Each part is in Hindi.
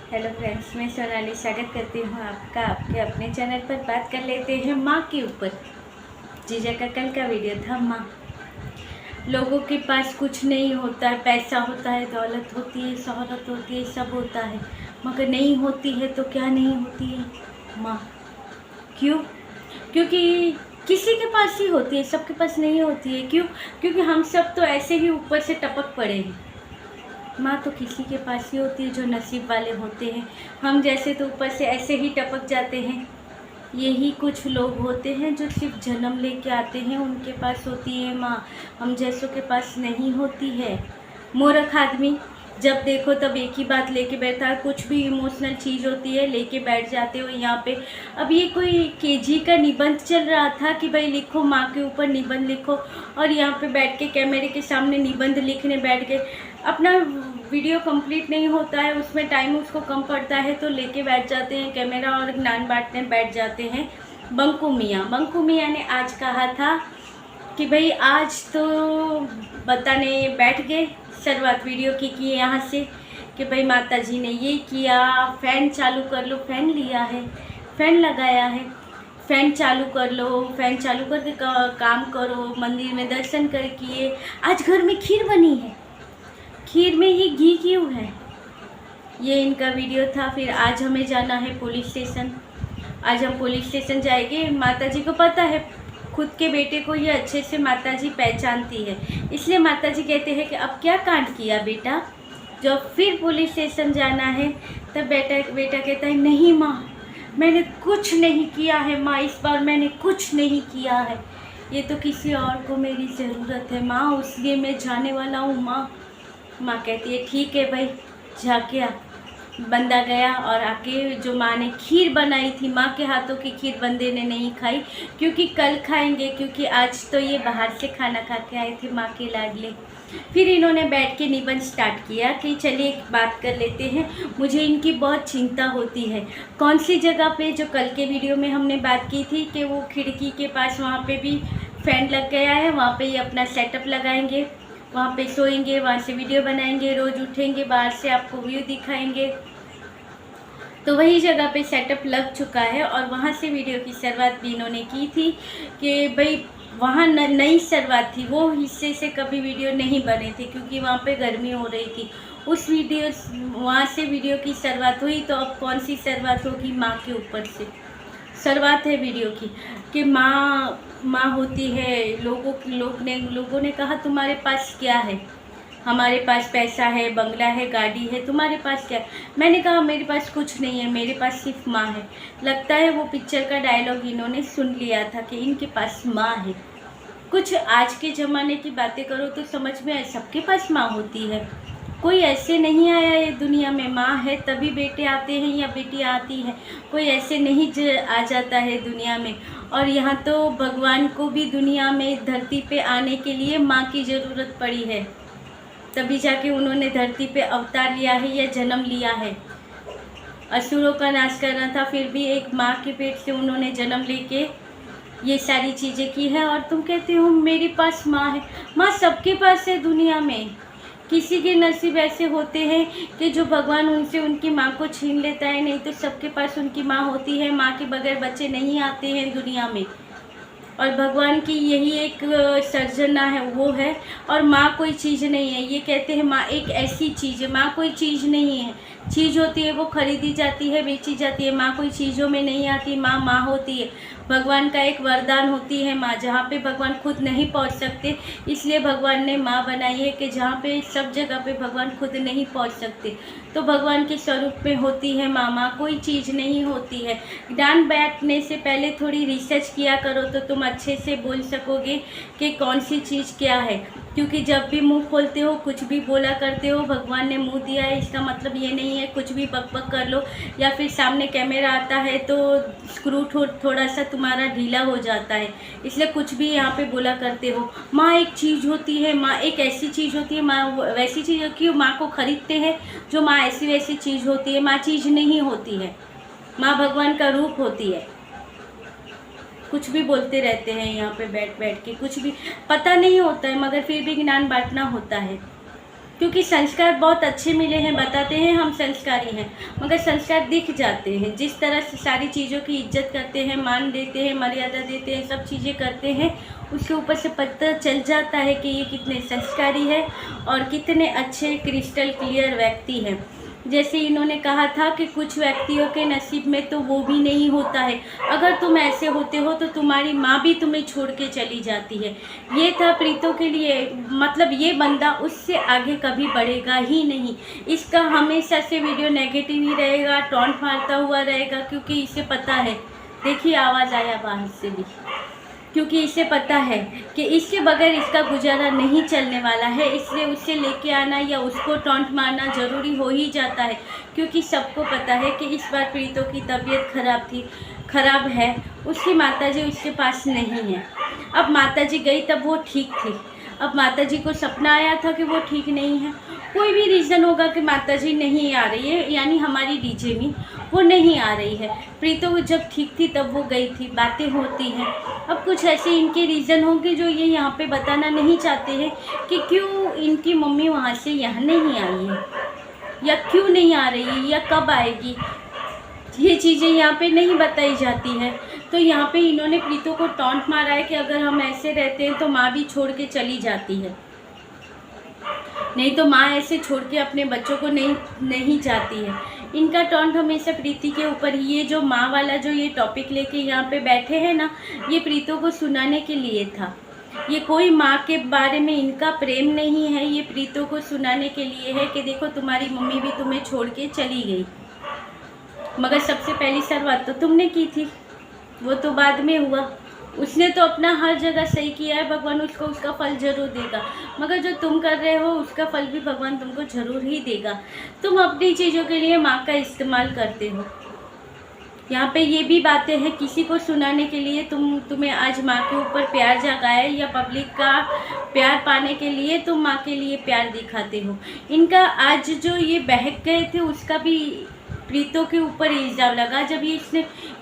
हेलो फ्रेंड्स, मैं सोनाली स्वागत करती हूँ आपका आपके अपने चैनल पर। बात कर लेते हैं माँ के ऊपर। जीजा का कल का वीडियो था माँ। लोगों के पास कुछ नहीं होता है, पैसा होता है, दौलत होती है, शोहरत होती है, सब होता है, मगर नहीं होती है तो क्या नहीं होती है? माँ। क्यों? क्योंकि किसी के पास ही होती है, सबके पास नहीं होती है। क्यों? क्योंकि हम सब तो ऐसे ही ऊपर से टपक पड़े हैं। माँ तो किसी के पास ही होती है जो नसीब वाले होते हैं। हम जैसे तो ऊपर से ऐसे ही टपक जाते हैं। यही कुछ लोग होते हैं जो सिर्फ जन्म लेके आते हैं, उनके पास होती है माँ। हम जैसों के पास नहीं होती है। मूर्ख आदमी जब देखो तब एक ही बात लेके बैठा है। कुछ भी इमोशनल चीज़ होती है लेके बैठ जाते हो यहाँ पे। अब ये कोई केजी का निबंध चल रहा था कि भाई लिखो, माँ के ऊपर निबंध लिखो, और यहाँ पे बैठ के कैमरे के सामने निबंध लिखने बैठ गए। अपना वीडियो कंप्लीट नहीं होता है, उसमें टाइम उसको कम पड़ता है तो लेके बैठ जाते हैं कैमरा और ज्ञान बांटने बैठ जाते हैं। बंकू मियाँ ने आज कहा था कि भाई आज तो बताने बैठ गए, शुरुआत वीडियो की यहाँ से कि भाई माता जी ने ये किया, फ़ैन चालू कर लो। फ़ैन लिया है, फ़ैन लगाया है, फ़ैन चालू कर लो, फ़ैन चालू करके काम करो, मंदिर में दर्शन कर किए। आज घर में खीर बनी है, खीर में ये घी क्यों है? ये इनका वीडियो था। फिर आज हमें जाना है पुलिस स्टेशन। आज हम पुलिस स्टेशन जाएंगे। माताजी को पता है खुद के बेटे को ये अच्छे से माताजी पहचानती है, इसलिए माताजी कहते हैं कि अब क्या कांड किया बेटा। जब फिर पुलिस स्टेशन जाना है तब बेटा कहता है नहीं माँ, मैंने कुछ नहीं किया है माँ, इस बार मैंने कुछ नहीं किया है। ये तो किसी और को मेरी ज़रूरत है माँ, उसलिए मैं जाने वाला हूँ माँ। माँ कहती है ठीक है भाई, जाके आ। बंदा गया और आके जो माँ ने खीर बनाई थी, माँ के हाथों की खीर बंदे ने नहीं खाई क्योंकि कल खाएंगे, क्योंकि आज तो ये बाहर से खाना खा के आए थे माँ के लाडले। फिर इन्होंने बैठ के निबंध स्टार्ट किया कि चलिए एक बात कर लेते हैं, मुझे इनकी बहुत चिंता होती है। कौन सी जगह पे? जो कल के वीडियो में हमने बात की थी कि वो खिड़की के पास वहाँ पे भी फैन लग गया है, वहाँ पे ये अपना सेटअप लगाएंगे, वहाँ पे सोएंगे, वहाँ से वीडियो बनाएंगे, रोज़ उठेंगे, बाहर से आपको व्यू दिखाएंगे। तो वही जगह पे सेटअप लग चुका है और वहाँ से वीडियो की शुरुआत भी इन्होंने की थी कि भाई वहाँ नई शुरुआत थी, वो हिस्से से कभी वीडियो नहीं बने थे क्योंकि वहाँ पे गर्मी हो रही थी। उस वीडियो वहाँ से वीडियो की शुरुआत हुई, तो अब कौन सी शुरुआत होगी? माँ के ऊपर से शुरुआत है वीडियो की कि माँ होती है। लोगों ने कहा तुम्हारे पास क्या है? हमारे पास पैसा है, बंगला है, गाड़ी है, तुम्हारे पास क्या है? मैंने कहा मेरे पास कुछ नहीं है, मेरे पास सिर्फ माँ है। लगता है वो पिक्चर का डायलॉग इन्होंने सुन लिया था कि इनके पास माँ है। कुछ आज के ज़माने की बातें करो तो समझ में आए, सबके पास माँ होती है। कोई ऐसे नहीं आया ये दुनिया में, माँ है तभी बेटे आते हैं या बेटी आती है, कोई ऐसे नहीं आ जाता है दुनिया में। और यहाँ तो भगवान को भी दुनिया में धरती पे आने के लिए माँ की ज़रूरत पड़ी है, तभी जाके उन्होंने धरती पे अवतार लिया है या जन्म लिया है। असुरों का नाश करना था, फिर भी एक माँ के पेट से उन्होंने जन्म लेके ये सारी चीज़ें की है। और तुम कहते हो मेरे पास माँ है। माँ सबके पास है दुनिया में। किसी के नसीब ऐसे होते हैं कि जो भगवान उनसे उनकी माँ को छीन लेता है, नहीं तो सबके पास उनकी माँ होती है। माँ के बगैर बच्चे नहीं आते हैं दुनिया में, और भगवान की यही एक सर्जना है, वो है। और माँ कोई चीज़ नहीं है, ये कहते हैं माँ एक ऐसी चीज़ है। माँ कोई चीज़ नहीं है, चीज़ होती है वो खरीदी जाती है, बेची जाती है। माँ कोई चीज़ों में नहीं आती, माँ माँ होती है। भगवान का एक वरदान होती है माँ, जहाँ पे भगवान खुद नहीं पहुँच सकते, इसलिए भगवान ने माँ बनाई है कि जहाँ पे सब जगह पे भगवान खुद नहीं पहुँच सकते, तो भगवान के स्वरूप में होती है माँ। माँ कोई चीज़ नहीं होती है। ज्ञान बांटने से पहले थोड़ी रिसर्च किया करो तो तुम अच्छे से बोल सकोगे कि कौन सी चीज़ क्या है, क्योंकि जब भी मुंह खोलते हो कुछ भी बोला करते हो। भगवान ने मुंह दिया है, इसका मतलब ये नहीं है कुछ भी बक बक कर लो, या फिर सामने कैमरा आता है तो स्क्रू थोड़ा सा तुम्हारा ढीला हो जाता है, इसलिए कुछ भी यहाँ पे बोला करते हो। माँ एक चीज़ होती है, माँ एक ऐसी चीज़ होती है, माँ वैसी चीज़ क्यों माँ को खरीदते हैं जो माँ ऐसी वैसी चीज़ होती है। माँ चीज़ नहीं होती है, माँ भगवान का रूप होती है। कुछ भी बोलते रहते हैं यहाँ पे बैठ बैठ के, कुछ भी पता नहीं होता है मगर फिर भी ज्ञान बांटना होता है। क्योंकि संस्कार बहुत अच्छे मिले हैं, बताते हैं हम संस्कारी हैं, मगर संस्कार दिख जाते हैं। जिस तरह से सारी चीज़ों की इज्जत करते हैं, मान देते हैं, मर्यादा देते हैं, सब चीज़ें करते हैं, उसके ऊपर से पता चल जाता है कि ये कितने संस्कारी है और कितने अच्छे क्रिस्टल क्लियर व्यक्ति हैं। जैसे इन्होंने कहा था कि कुछ व्यक्तियों के नसीब में तो वो भी नहीं होता है, अगर तुम ऐसे होते हो तो तुम्हारी माँ भी तुम्हें छोड़ के चली जाती है। ये था प्रीतों के लिए, मतलब ये बंदा उससे आगे कभी बढ़ेगा ही नहीं। इसका हमेशा से वीडियो नेगेटिव ही रहेगा, टॉन्ट मारता हुआ रहेगा, क्योंकि इसे पता है, देखिए आवाज़ आया बाहर से भी, क्योंकि इसे पता है कि इसके बगैर इसका गुजारा नहीं चलने वाला है, इसलिए उसे लेके आना या उसको टॉन्ट मारना ज़रूरी हो ही जाता है। क्योंकि सबको पता है कि इस बार प्रीतों की तबीयत खराब है, उसकी माताजी उसके पास नहीं है। अब माताजी गई तब वो ठीक थी, अब माताजी को सपना आया था कि वो ठीक नहीं है। कोई भी रीज़न होगा कि माताजी नहीं आ रही है, यानी हमारी डीजे में वो नहीं आ रही है। प्रीतो जब ठीक थी तब वो गई थी, बातें होती हैं। अब कुछ ऐसे इनके रीज़न होंगे जो ये यहाँ पे बताना नहीं चाहते हैं कि क्यों इनकी मम्मी वहाँ से यहाँ नहीं आई है, या क्यों नहीं आ रही है, या कब आएगी। ये चीज़ें यहाँ पे नहीं बताई जाती है। तो यहाँ पे इन्होंने प्रीतो को टॉन्ट मारा है कि अगर हम ऐसे रहते हैं तो माँ भी छोड़ के चली जाती है, नहीं तो माँ ऐसे छोड़ के अपने बच्चों को नहीं जाती है। इनका टॉन्ट हमेशा प्रीति के ऊपर ही। ये जो माँ वाला जो ये टॉपिक लेके यहाँ पे बैठे हैं ना, ये प्रीतो को सुनाने के लिए था। ये कोई माँ के बारे में इनका प्रेम नहीं है, ये प्रीतो को सुनाने के लिए है कि देखो तुम्हारी मम्मी भी तुम्हें छोड़ के चली गई, मगर सबसे पहली शुरुआत तो तुमने की थी, वो तो बाद में हुआ। उसने तो अपना हर जगह सही किया है, भगवान उसको उसका फल जरूर देगा, मगर जो तुम कर रहे हो उसका फल भी भगवान तुमको जरूर ही देगा। तुम अपनी चीज़ों के लिए माँ का इस्तेमाल करते हो। यहाँ पे ये भी बातें हैं किसी को सुनाने के लिए, तुम्हें आज माँ के ऊपर प्यार जगा है, या पब्लिक का प्यार पाने के लिए तुम माँ के लिए प्यार दिखाते हो। इनका आज जो ये बहक गए थे उसका भी प्रीतो के ऊपर इल्ज़ाम लगा, जब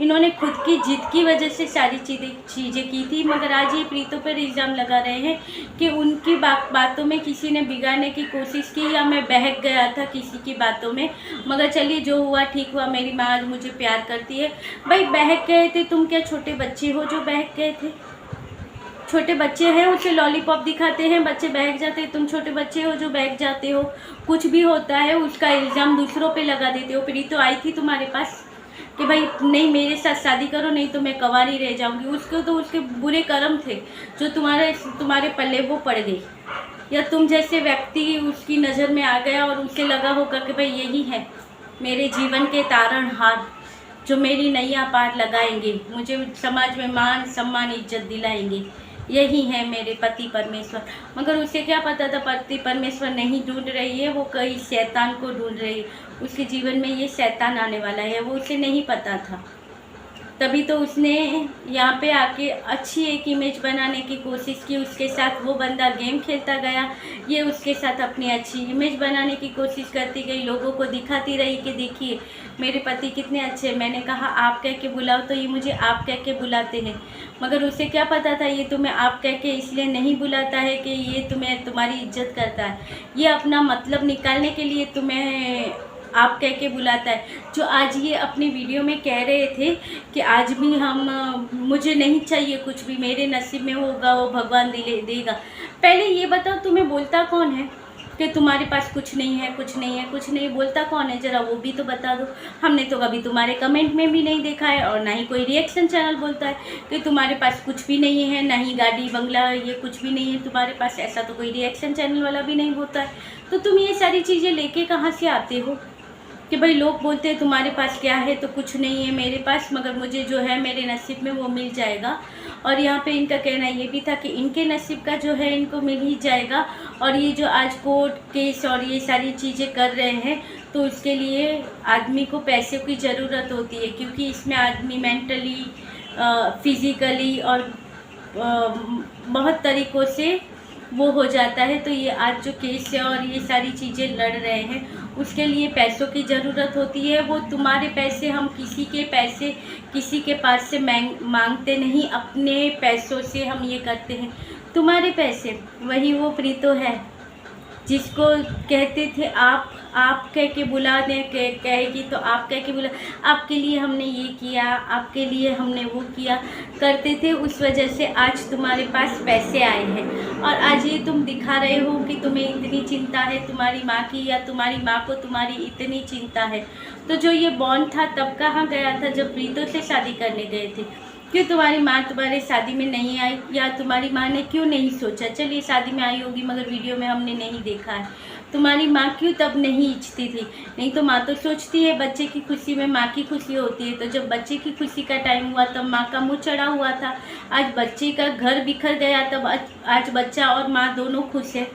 इन्होंने खुद की जिद की वजह से सारी चीज़ें की थी, मगर आज ये प्रीतो पर इल्ज़ाम लगा रहे हैं कि उनकी बातों में किसी ने बिगाड़ने की कोशिश की, या मैं बहक गया था किसी की बातों में। मगर चलिए जो हुआ ठीक हुआ, मेरी माँ आज मुझे प्यार करती है। भाई बहक गए थे, तुम क्या छोटे बच्चे हो जो बहक गए थे? छोटे बच्चे हैं, उसे लॉलीपॉप दिखाते हैं, बच्चे बहक जाते हैं। तुम छोटे बच्चे हो जो बहक जाते हो। कुछ भी होता है उसका इल्ज़ाम दूसरों पे लगा देते हो। प्रीतो आई थी तुम्हारे पास कि भाई नहीं मेरे साथ शादी करो, नहीं तो मैं कंवारी रह जाऊंगी। उसको तो उसके बुरे कर्म थे जो तुम्हारे पल्ले वो पड़ गई, या तुम जैसे व्यक्ति उसकी नज़र में आ गया और उसे लगा होगा कि भाई यही है मेरे जीवन के तारणहार जो मेरी नैया पार लगाएंगे, मुझे समाज में मान सम्मान इज्जत दिलाएंगे, यही है मेरे पति परमेश्वर। मगर उसे क्या पता था पति परमेश्वर नहीं ढूंढ रही है, वो कई शैतान को ढूंढ रही है। उसके जीवन में ये शैतान आने वाला है, वो उसे नहीं पता था। तभी तो उसने यहाँ पे आके अच्छी एक इमेज बनाने की कोशिश की। उसके साथ वो बंदा गेम खेलता गया, ये उसके साथ अपनी अच्छी इमेज बनाने की कोशिश करती गई, लोगों को दिखाती रही कि देखिए मेरे पति कितने अच्छे। मैंने कहा आप कह के बुलाओ तो ये मुझे आप कह के बुलाते हैं, मगर उसे क्या पता था ये तुम्हें आप कह के इसलिए नहीं बुलाता है कि ये तुम्हारी इज्जत करता है, ये अपना मतलब निकालने के लिए तुम्हें आप कह के बुलाता है। जो आज ये अपनी वीडियो में कह रहे थे कि आज भी मुझे नहीं चाहिए कुछ भी, मेरे नसीब में होगा वो भगवान देगा। पहले ये बताओ तुम्हें बोलता कौन है कि तुम्हारे पास कुछ नहीं है, कुछ नहीं है, कुछ नहीं, बोलता कौन है ज़रा वो भी तो बता दो। हमने तो कभी तुम्हारे कमेंट में भी नहीं देखा है, और ना ही कोई रिएक्शन चैनल बोलता है कि तुम्हारे पास कुछ भी नहीं है, ना ही गाड़ी बंगला ये कुछ भी नहीं है तुम्हारे पास। ऐसा तो कोई रिएक्शन चैनल वाला भी नहीं बोलता है। तो तुम ये सारी चीज़ें लेके कहाँ से आते हो कि भाई लोग बोलते हैं तुम्हारे पास क्या है, तो कुछ नहीं है मेरे पास, मगर मुझे जो है मेरे नसीब में वो मिल जाएगा। और यहाँ पे इनका कहना ये भी था कि इनके नसीब का जो है इनको मिल ही जाएगा। और ये जो आज कोर्ट केस और ये सारी चीज़ें कर रहे हैं, तो उसके लिए आदमी को पैसे की ज़रूरत होती है, क्योंकि इसमें आदमी मेंटली फिज़िकली और बहुत तरीक़ों से वो हो जाता है। तो ये आज जो केस है और ये सारी चीज़ें लड़ रहे हैं, उसके लिए पैसों की ज़रूरत होती है। वो तुम्हारे पैसे, हम किसी के पैसे किसी के पास से मांगते नहीं, अपने पैसों से हम ये करते हैं। तुम्हारे पैसे वही वो प्रीतो है जिसको कहते थे आप कह के बुला दें, कहेगी तो आप कह के बुला, आपके लिए हमने ये किया, आपके लिए हमने वो किया करते थे। उस वजह से आज तुम्हारे पास पैसे आए हैं और आज ये तुम दिखा रहे हो कि तुम्हें इतनी चिंता है तुम्हारी माँ की, या तुम्हारी माँ को तुम्हारी इतनी चिंता है। तो जो ये बॉन्ड था तब कहाँ गया था जब प्रीतो से शादी करने गए थे? क्यों तुम्हारी माँ तुम्हारे शादी में नहीं आई, या तुम्हारी माँ ने क्यों नहीं सोचा? चलिए शादी में आई होगी मगर वीडियो में हमने नहीं देखा है। तुम्हारी माँ क्यों तब नहीं इच्छती थी? नहीं तो माँ तो सोचती है बच्चे की खुशी में माँ की खुशी होती है। तो जब बच्चे की खुशी का टाइम हुआ तब माँ का मुँह चढ़ा हुआ था। आज बच्चे का घर बिखर गया तब आज बच्चा और माँ दोनों खुश है,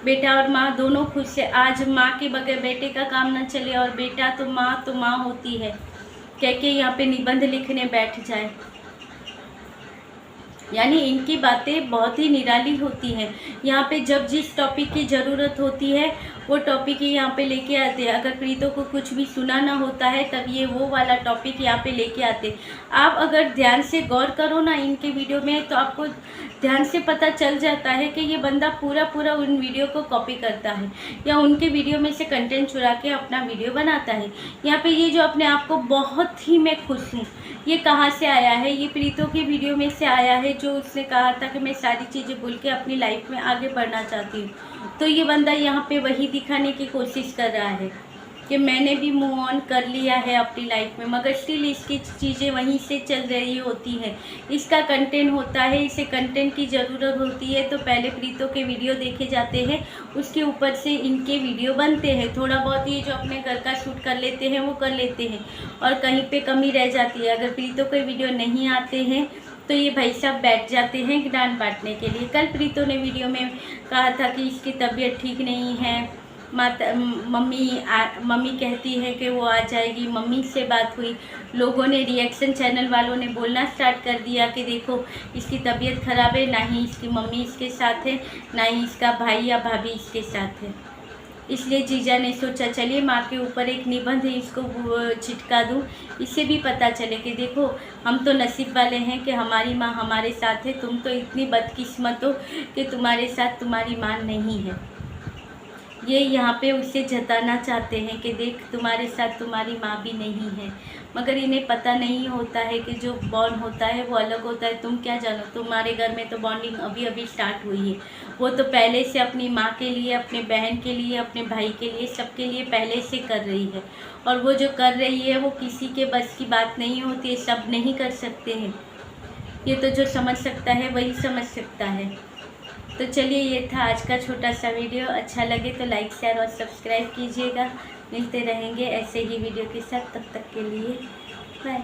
बेटा और माँ दोनों खुश है। आज माँ के बगैर बेटे का काम न चले और बेटा तो माँ होती है कह के यहाँ पे निबंध लिखने बैठ जाए। यानी इनकी बातें बहुत ही निराली होती हैं। यहाँ पे जब जिस टॉपिक की ज़रूरत होती है वो टॉपिक ही यहाँ पे लेके आते हैं। अगर प्रीतो को कुछ भी सुनाना होता है तब ये वो वाला टॉपिक यहाँ पे लेके आते। आप अगर ध्यान से गौर करो ना इनके वीडियो में तो आपको ध्यान से पता चल जाता है कि ये बंदा पूरा उन वीडियो को कॉपी करता है या उनके वीडियो में से कंटेंट चुरा के अपना वीडियो बनाता है। यहाँ पे ये जो अपने आप को बहुत ही मैं खुश हूँ, ये कहाँ से आया है? ये प्रीतो के वीडियो में से आया है, जो उसने कहा था कि मैं सारी चीज़ें भूल के अपनी लाइफ में आगे बढ़ना चाहती हूँ। तो ये बंदा यहाँ पे वही दिखाने की कोशिश कर रहा है कि मैंने भी मूव ऑन कर लिया है अपनी लाइफ में, मगर स्टिल इसकी चीज़ें वहीं से चल रही होती हैं। इसका कंटेंट होता है, इसे कंटेंट की ज़रूरत होती है तो पहले प्रीतो के वीडियो देखे जाते हैं, उसके ऊपर से इनके वीडियो बनते हैं। थोड़ा बहुत ये जो अपने घर का शूट कर लेते हैं वो कर लेते हैं और कहीं पे कमी रह जाती है। अगर प्रीतो के वीडियो नहीं आते हैं तो ये भाई साहब बैठ जाते हैं ज्ञान बांटने के लिए। कल प्रीतो ने वीडियो में कहा था कि इसकी तबीयत ठीक नहीं है, मम्मी कहती है कि वो आ जाएगी। मम्मी से बात हुई, लोगों ने रिएक्शन चैनल वालों ने बोलना स्टार्ट कर दिया कि देखो इसकी तबीयत ख़राब है, ना ही इसकी मम्मी इसके साथ है, ना ही इसका भाई या भाभी इसके साथ है। इसलिए जीजा ने सोचा चलिए माँ के ऊपर एक निबंध इसको छिटका दूँ, इससे भी पता चले कि देखो हम तो नसीब वाले हैं कि हमारी माँ हमारे साथ है, तुम तो इतनी बदकिस्मत हो कि तुम्हारे साथ तुम्हारी माँ नहीं है। ये यहाँ पे उसे जताना चाहते हैं कि देख तुम्हारे साथ तुम्हारी माँ भी नहीं है, मगर इन्हें पता नहीं होता है कि जो बॉन्ड होता है वो अलग होता है। तुम क्या जानो, तुम्हारे घर में तो बॉन्डिंग अभी अभी स्टार्ट हुई है, वो तो पहले से अपनी माँ के लिए, अपने बहन के लिए, अपने भाई के लिए, सबके लिए पहले से कर रही है। और वो जो कर रही है वो किसी के बस की बात नहीं होती है, सब नहीं कर सकते हैं। ये तो जो समझ सकता है वही समझ सकता है। तो चलिए ये था आज का छोटा सा वीडियो। अच्छा लगे तो लाइक शेयर और सब्सक्राइब कीजिएगा। मिलते रहेंगे ऐसे ही वीडियो के साथ, तब तक के लिए बाय।